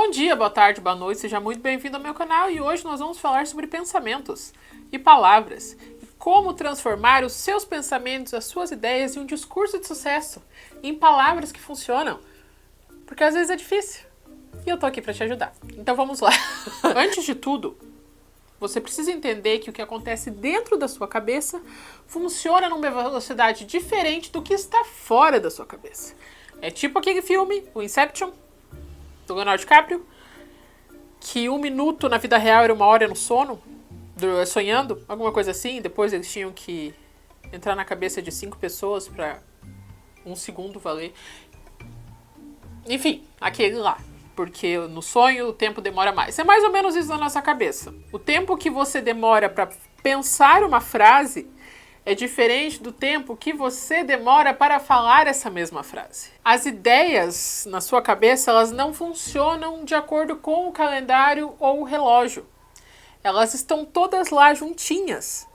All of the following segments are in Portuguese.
Bom dia, boa tarde, boa noite, seja muito bem-vindo ao meu canal e hoje nós vamos falar sobre pensamentos e palavras e como transformar os seus pensamentos, as suas ideias em um discurso de sucesso, em palavras que funcionam, porque às vezes é difícil e eu tô aqui para te ajudar. Então vamos lá. Antes de tudo, você precisa entender que o que acontece dentro da sua cabeça funciona numa velocidade diferente do que está fora da sua cabeça. É tipo aquele filme, o Inception, do Leonardo DiCaprio, que 1 minuto na vida real era 1 hora no sono, sonhando, alguma coisa assim. Depois eles tinham que entrar na cabeça de 5 pessoas para 1 segundo valer. Enfim, aquele lá. Porque no sonho o tempo demora mais. É mais ou menos isso na nossa cabeça. O tempo que você demora para pensar uma frase é diferente do tempo que você demora para falar essa mesma frase. As ideias na sua cabeça, elas não funcionam de acordo com o calendário ou o relógio. Elas estão todas lá juntinhas.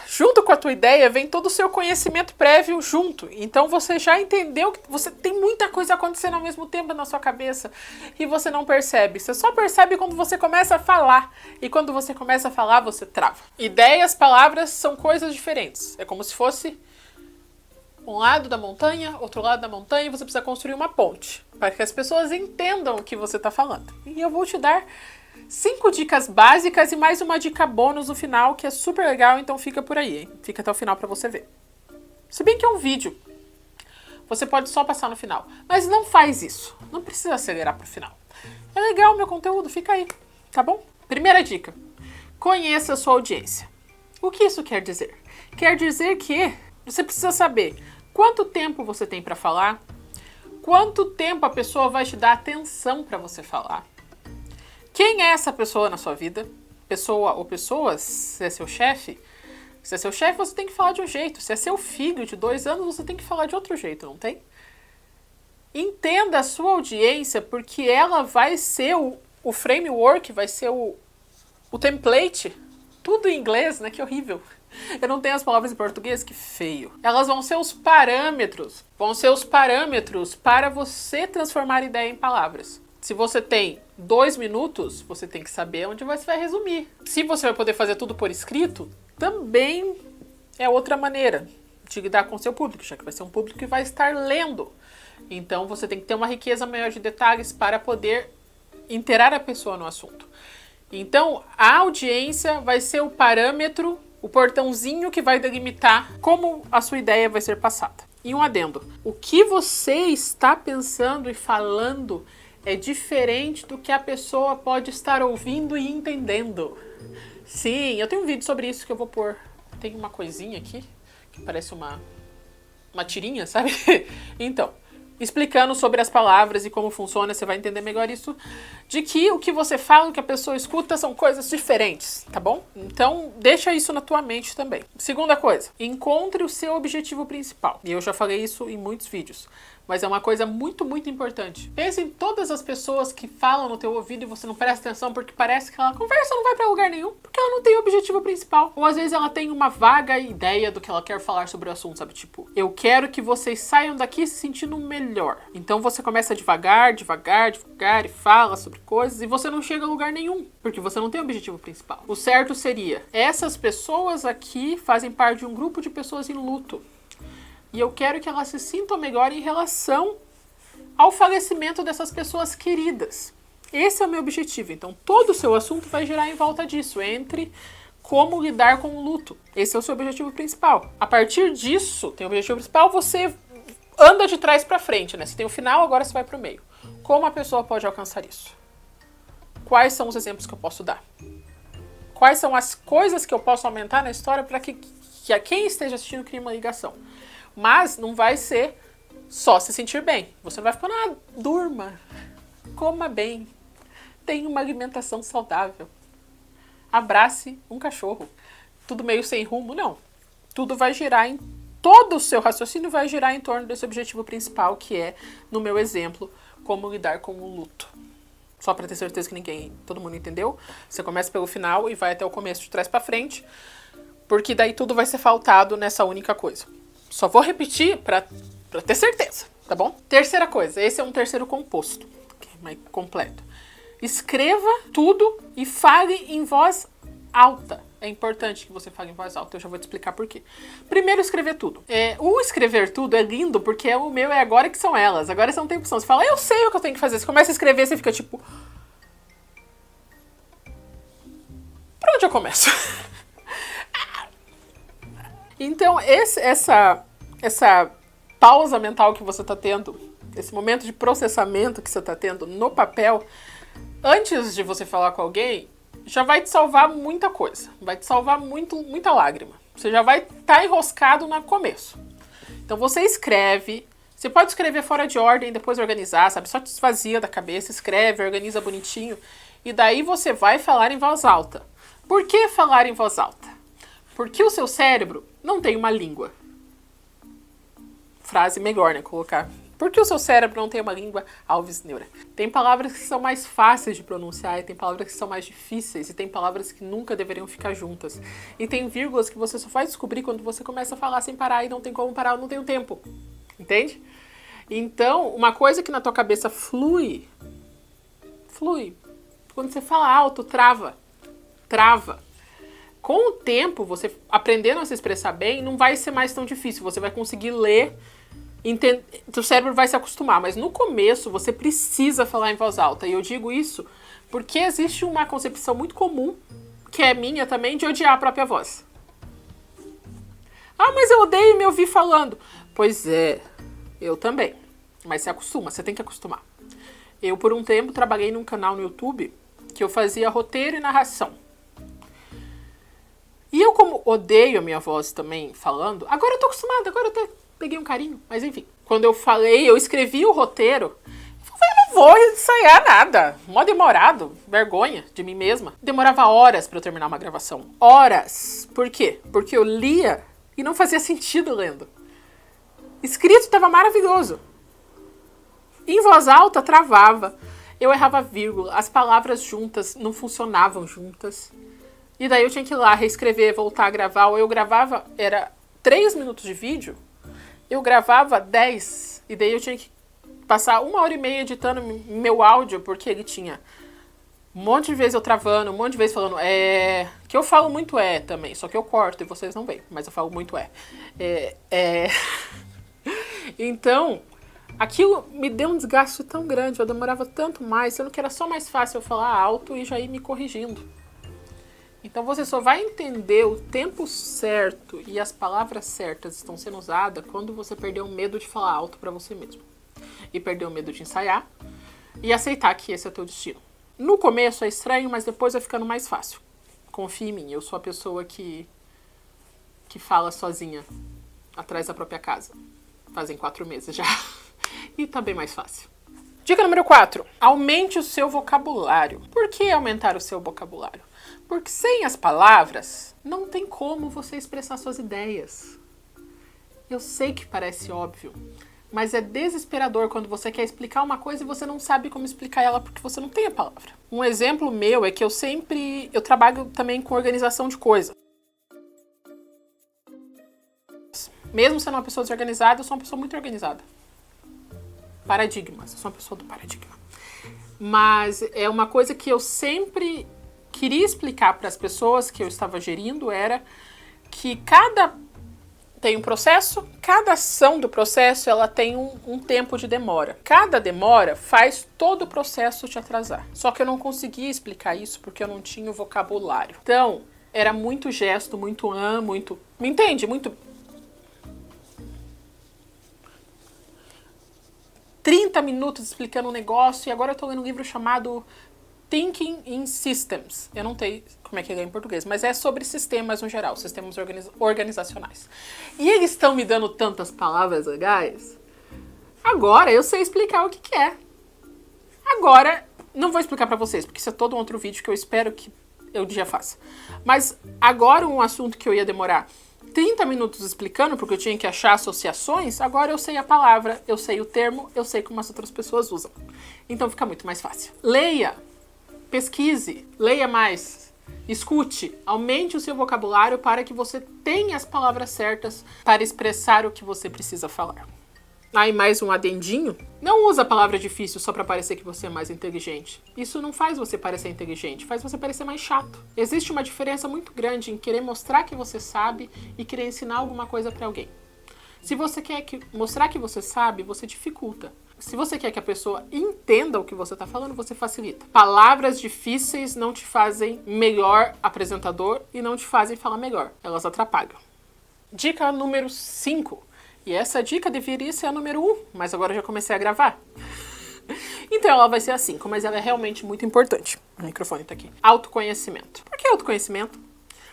Junto com a tua ideia vem todo o seu conhecimento prévio junto. Então você já entendeu que você tem muita coisa acontecendo ao mesmo tempo na sua cabeça e você não percebe. Você só percebe quando você começa a falar. E quando você começa a falar, você trava. Ideias, palavras são coisas diferentes. É como se fosse um lado da montanha, outro lado da montanha, e você precisa construir uma ponte para que as pessoas entendam o que você está falando. E eu vou te dar 5 dicas básicas e mais uma dica bônus no final, que é super legal, então fica por aí, hein? Fica até o final para você ver. Se bem que é um vídeo, você pode só passar no final. Mas não faz isso, não precisa acelerar pro final. É legal o meu conteúdo, fica aí, tá bom? Primeira dica, conheça a sua audiência. O que isso quer dizer? Quer dizer que você precisa saber quanto tempo você tem para falar, quanto tempo a pessoa vai te dar atenção para você falar. Quem é essa pessoa na sua vida? Pessoa ou pessoas? Se é seu chefe? Se é seu chefe, você tem que falar de um jeito. Se é seu filho de 2 anos, você tem que falar de outro jeito, não tem? Entenda a sua audiência, porque ela vai ser o framework, vai ser o template. Tudo em inglês, né? Que horrível. Eu não tenho as palavras em português, que feio. Elas vão ser os parâmetros. Vão ser os parâmetros para você transformar a ideia em palavras. Se você tem 2 minutos, você tem que saber onde você vai resumir. Se você vai poder fazer tudo por escrito, também é outra maneira de lidar com o seu público, já que vai ser um público que vai estar lendo. Então você tem que ter uma riqueza maior de detalhes para poder inteirar a pessoa no assunto. Então a audiência vai ser o parâmetro, o portãozinho que vai delimitar como a sua ideia vai ser passada. E um adendo, o que você está pensando e falando é diferente do que a pessoa pode estar ouvindo e entendendo. Sim, eu tenho um vídeo sobre isso que eu vou pôr. Tem uma coisinha aqui, que parece uma tirinha, sabe? Então, explicando sobre as palavras e como funciona, você vai entender melhor isso, de que o que você fala e o que a pessoa escuta são coisas diferentes, tá bom? Então, deixa isso na tua mente também. Segunda coisa, encontre o seu objetivo principal. E eu já falei isso em muitos vídeos, mas é uma coisa muito, muito importante. Pense em todas as pessoas que falam no teu ouvido e você não presta atenção porque parece que ela conversa não vai pra lugar nenhum, porque ela não tem o objetivo principal. Ou às vezes ela tem uma vaga ideia do que ela quer falar sobre o assunto, sabe? Tipo, eu quero que vocês saiam daqui se sentindo melhor. Então você começa devagar, devagar, devagar e fala sobre coisas e você não chega a lugar nenhum, porque você não tem o objetivo principal. O certo seria, essas pessoas aqui fazem parte de um grupo de pessoas em luto. E eu quero que elas se sintam melhor em relação ao falecimento dessas pessoas queridas. Esse é o meu objetivo. Então, todo o seu assunto vai girar em volta disso, entre como lidar com o luto. Esse é o seu objetivo principal. A partir disso, tem o objetivo principal, você anda de trás para frente, né? Você tem o final, agora você vai para o meio. Como a pessoa pode alcançar isso? Quais são os exemplos que eu posso dar? Quais são as coisas que eu posso aumentar na história para que a quem esteja assistindo crie uma ligação? Mas não vai ser só se sentir bem. Você não vai ficar, durma, coma bem, tenha uma alimentação saudável, abrace um cachorro. Tudo meio sem rumo, não. Tudo vai girar todo o seu raciocínio vai girar em torno desse objetivo principal, que é, no meu exemplo, como lidar com o luto. Só para ter certeza que todo mundo entendeu, você começa pelo final e vai até o começo de trás para frente, porque daí tudo vai ser faltado nessa única coisa. Só vou repetir para ter certeza, tá bom? Terceira coisa, esse é um terceiro composto, que é mais completo. Escreva tudo e fale em voz alta. É importante que você fale em voz alta, eu já vou te explicar por quê. Primeiro, escrever tudo. O escrever tudo é lindo, porque o meu é agora que são elas. Agora você não tem opção. Você fala, eu sei o que eu tenho que fazer. Você começa a escrever, você fica tipo... Por onde eu começo? Então, essa pausa mental que você está tendo, esse momento de processamento que você está tendo no papel, antes de você falar com alguém, já vai te salvar muita coisa. Vai te salvar muita lágrima. Você já vai estar enroscado no começo. Então você escreve. Você pode escrever fora de ordem, depois organizar, sabe? Só te esvazia da cabeça, escreve, organiza bonitinho. E daí você vai falar em voz alta. Por que falar em voz alta? Porque o seu cérebro não tem uma língua. Frase melhor, né? Colocar. Porque o seu cérebro não tem uma língua Alves Neura. Tem palavras que são mais fáceis de pronunciar, e tem palavras que são mais difíceis, e tem palavras que nunca deveriam ficar juntas. E tem vírgulas que você só vai descobrir quando você começa a falar sem parar, e não tem como parar, não tem o tempo. Entende? Então, uma coisa que na tua cabeça flui. Quando você fala alto, trava. Com o tempo, você aprendendo a se expressar bem, não vai ser mais tão difícil. Você vai conseguir ler, o cérebro vai se acostumar. Mas no começo, você precisa falar em voz alta. E eu digo isso porque existe uma concepção muito comum, que é minha também, de odiar a própria voz. Ah, mas eu odeio me ouvir falando. Pois é, eu também. Mas se acostuma, você tem que acostumar. Eu, por um tempo, trabalhei num canal no YouTube que eu fazia roteiro e narração. E eu, como odeio a minha voz também falando, agora eu tô acostumada, agora eu até peguei um carinho. Mas enfim, quando eu escrevi o roteiro, eu falei, eu não vou ensaiar nada. Mó demorado, vergonha de mim mesma. Demorava horas pra eu terminar uma gravação. Horas. Por quê? Porque eu lia e não fazia sentido lendo. Escrito tava maravilhoso. Em voz alta, travava. Eu errava vírgula. As palavras juntas não funcionavam juntas. E daí eu tinha que ir lá, reescrever, voltar a gravar. Ou eu gravava, era 3 minutos de vídeo, eu gravava 10. E daí eu tinha que passar 1h30 editando meu áudio, porque ele tinha um monte de vezes eu travando, um monte de vezes falando que eu falo muito também, só que eu corto e vocês não veem, mas eu falo muito Então, aquilo me deu um desgaste tão grande, eu demorava tanto mais, sendo que era só mais fácil eu falar alto e já ir me corrigindo. Então você só vai entender o tempo certo e as palavras certas estão sendo usadas quando você perder o medo de falar alto pra você mesmo. E perder o medo de ensaiar e aceitar que esse é o teu destino. No começo é estranho, mas depois vai ficando mais fácil. Confia em mim, eu sou a pessoa que fala sozinha atrás da própria casa. Fazem 4 meses já. E tá bem mais fácil. Dica número 4. Aumente o seu vocabulário. Por que aumentar o seu vocabulário? Porque sem as palavras, não tem como você expressar suas ideias. Eu sei que parece óbvio, mas é desesperador quando você quer explicar uma coisa e você não sabe como explicar ela porque você não tem a palavra. Um exemplo meu é que eu trabalho também com organização de coisas. Mesmo sendo uma pessoa desorganizada, eu sou uma pessoa muito organizada. Paradigmas, eu sou uma pessoa do paradigma. Mas é uma coisa que eu sempre queria explicar para as pessoas que eu estava gerindo, era que tem um processo, cada ação do processo ela tem um tempo de demora. Cada demora faz todo o processo te atrasar. Só que eu não conseguia explicar isso porque eu não tinha o vocabulário. Então, era muito gesto, muito muito... Me entende? Muito... 30 minutos explicando um negócio e agora eu tô lendo um livro chamado Thinking in Systems. Eu não sei como é que é em português, mas é sobre sistemas no geral, sistemas organizacionais. E eles estão me dando tantas palavras legais. Agora eu sei explicar o que é. Agora, não vou explicar pra vocês, porque isso é todo um outro vídeo que eu espero que eu já faça. Mas agora um assunto que eu ia demorar 30 minutos explicando, porque eu tinha que achar associações, agora eu sei a palavra, eu sei o termo, eu sei como as outras pessoas usam. Então fica muito mais fácil. Leia. Pesquise, leia mais, escute, aumente o seu vocabulário para que você tenha as palavras certas para expressar o que você precisa falar. Aí mais um adendinho. Não usa a palavra difícil só pra parecer que você é mais inteligente. Isso não faz você parecer inteligente, faz você parecer mais chato. Existe uma diferença muito grande em querer mostrar que você sabe e querer ensinar alguma coisa pra alguém. Se você quer mostrar que você sabe, você dificulta. Se você quer que a pessoa entenda o que você está falando, você facilita. Palavras difíceis não te fazem melhor apresentador e não te fazem falar melhor. Elas atrapalham. Dica número 5. E essa dica deveria ser a número 1, mas agora eu já comecei a gravar. Então ela vai ser a 5, mas ela é realmente muito importante. O microfone tá aqui. Autoconhecimento. Por que autoconhecimento?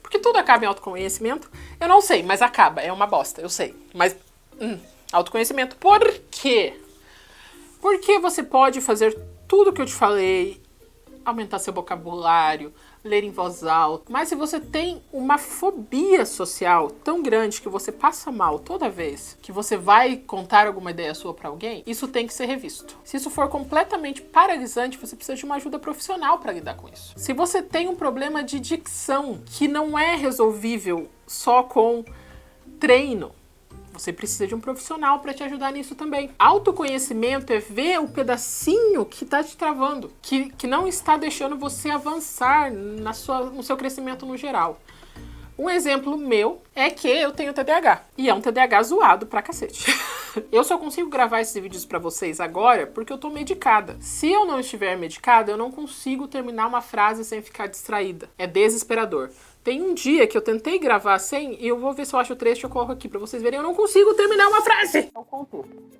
Porque tudo acaba em autoconhecimento. Eu não sei, mas acaba. É uma bosta, eu sei. Mas, autoconhecimento. Por quê? Porque você pode fazer tudo que eu te falei, aumentar seu vocabulário, ler em voz alta. Mas se você tem uma fobia social tão grande que você passa mal toda vez que você vai contar alguma ideia sua para alguém, isso tem que ser revisto. Se isso for completamente paralisante, você precisa de uma ajuda profissional para lidar com isso. Se você tem um problema de dicção que não é resolvível só com treino, você precisa de um profissional para te ajudar nisso também. Autoconhecimento é ver o pedacinho que está te travando, que não está deixando você avançar no seu crescimento no geral. Um exemplo meu é que eu tenho TDAH. E é um TDAH zoado pra cacete. Eu só consigo gravar esses vídeos pra vocês agora porque eu tô medicada. Se eu não estiver medicada, eu não consigo terminar uma frase sem ficar distraída. É desesperador. Tem um dia que eu tentei gravar sem, e eu vou ver se eu acho o trecho e eu coloco aqui pra vocês verem. Eu não consigo terminar uma frase! É o contexto.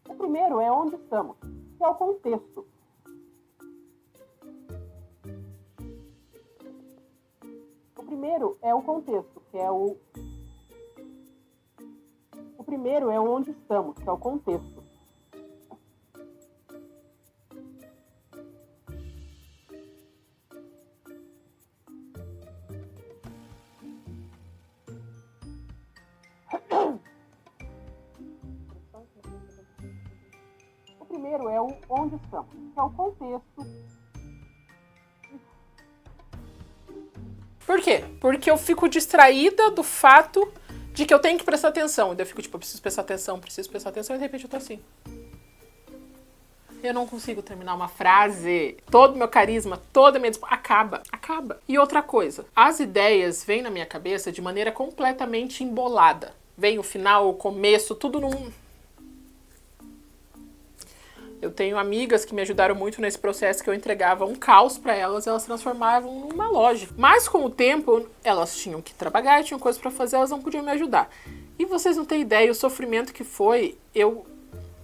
O primeiro é onde estamos, que é o contexto. O primeiro é o contexto, que é o... O primeiro é onde estamos, que é o contexto. O primeiro é o onde estamos, que é o contexto. Por quê? Porque eu fico distraída do fato de que eu tenho que prestar atenção. E daí eu fico tipo, eu preciso prestar atenção, e de repente eu tô assim. Eu não consigo terminar uma frase. Todo o meu carisma, toda a minha... Acaba. E outra coisa, as ideias vêm na minha cabeça de maneira completamente embolada. Vem o final, o começo, tudo num... Eu tenho amigas que me ajudaram muito nesse processo, que eu entregava um caos para elas, elas transformavam numa loja. Mas com o tempo, elas tinham que trabalhar, tinham coisas para fazer, elas não podiam me ajudar. E vocês não têm ideia o sofrimento que foi eu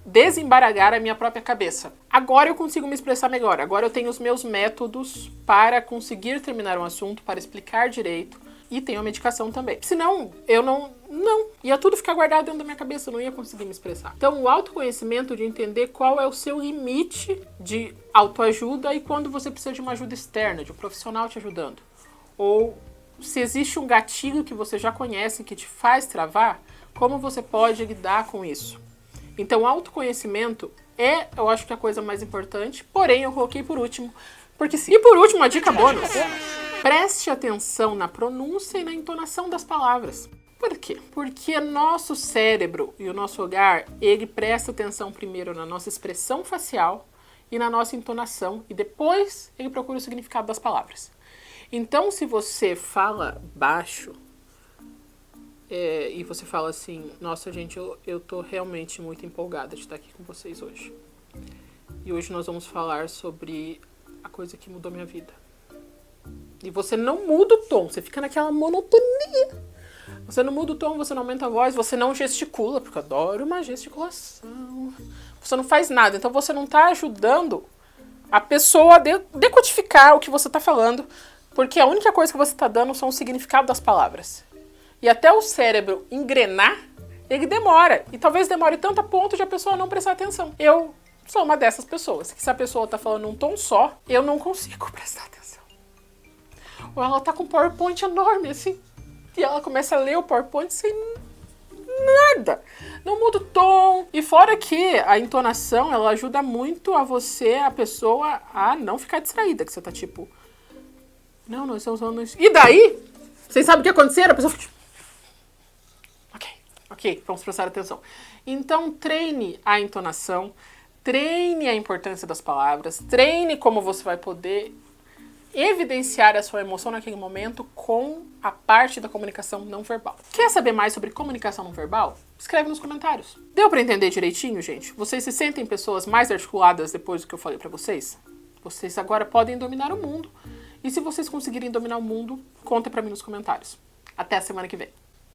desembaragar a minha própria cabeça. Agora eu consigo me expressar melhor, agora eu tenho os meus métodos para conseguir terminar um assunto, para explicar direito. E tenho a medicação também. Senão, eu não... Ia tudo ficar guardado dentro da minha cabeça, eu não ia conseguir me expressar. Então, o autoconhecimento de entender qual é o seu limite de autoajuda e quando você precisa de uma ajuda externa, de um profissional te ajudando. Ou se existe um gatilho que você já conhece que te faz travar, como você pode lidar com isso? Então, o autoconhecimento é, eu acho que a coisa mais importante, porém eu coloquei por último, porque sim. E por último, a dica bônus. Preste atenção na pronúncia e na entonação das palavras. Por quê? Porque nosso cérebro e o nosso olhar, ele presta atenção primeiro na nossa expressão facial e na nossa entonação, e depois ele procura o significado das palavras. Então, se você fala baixo, e você fala assim, nossa gente, eu tô realmente muito empolgada de estar aqui com vocês hoje. E hoje nós vamos falar sobre a coisa que mudou minha vida. E você não muda o tom, você fica naquela monotonia. Você não muda o tom, você não aumenta a voz, você não gesticula, porque eu adoro uma gesticulação. Você não faz nada, então você não tá ajudando a pessoa a decodificar o que você tá falando, porque a única coisa que você tá dando são o significado das palavras. E até o cérebro engrenar, ele demora. E talvez demore tanto a ponto de a pessoa não prestar atenção. Eu sou uma dessas pessoas, que se a pessoa tá falando um tom só, eu não consigo prestar atenção. Ou ela tá com um PowerPoint enorme, assim, e ela começa a ler o PowerPoint sem nada. Não muda o tom. E fora que a entonação, ela ajuda muito a pessoa, a não ficar distraída, que você tá tipo... Não, nós estamos falando isso. E daí? Vocês sabem o que aconteceu? A pessoa fica... Ok, vamos prestar atenção. Então, treine a entonação, treine a importância das palavras, treine como você vai poder evidenciar a sua emoção naquele momento com a parte da comunicação não verbal. Quer saber mais sobre comunicação não verbal? Escreve nos comentários. Deu para entender direitinho, gente? Vocês se sentem pessoas mais articuladas depois do que eu falei para vocês? Vocês agora podem dominar o mundo. E se vocês conseguirem dominar o mundo, conta para mim nos comentários. Até a semana que vem.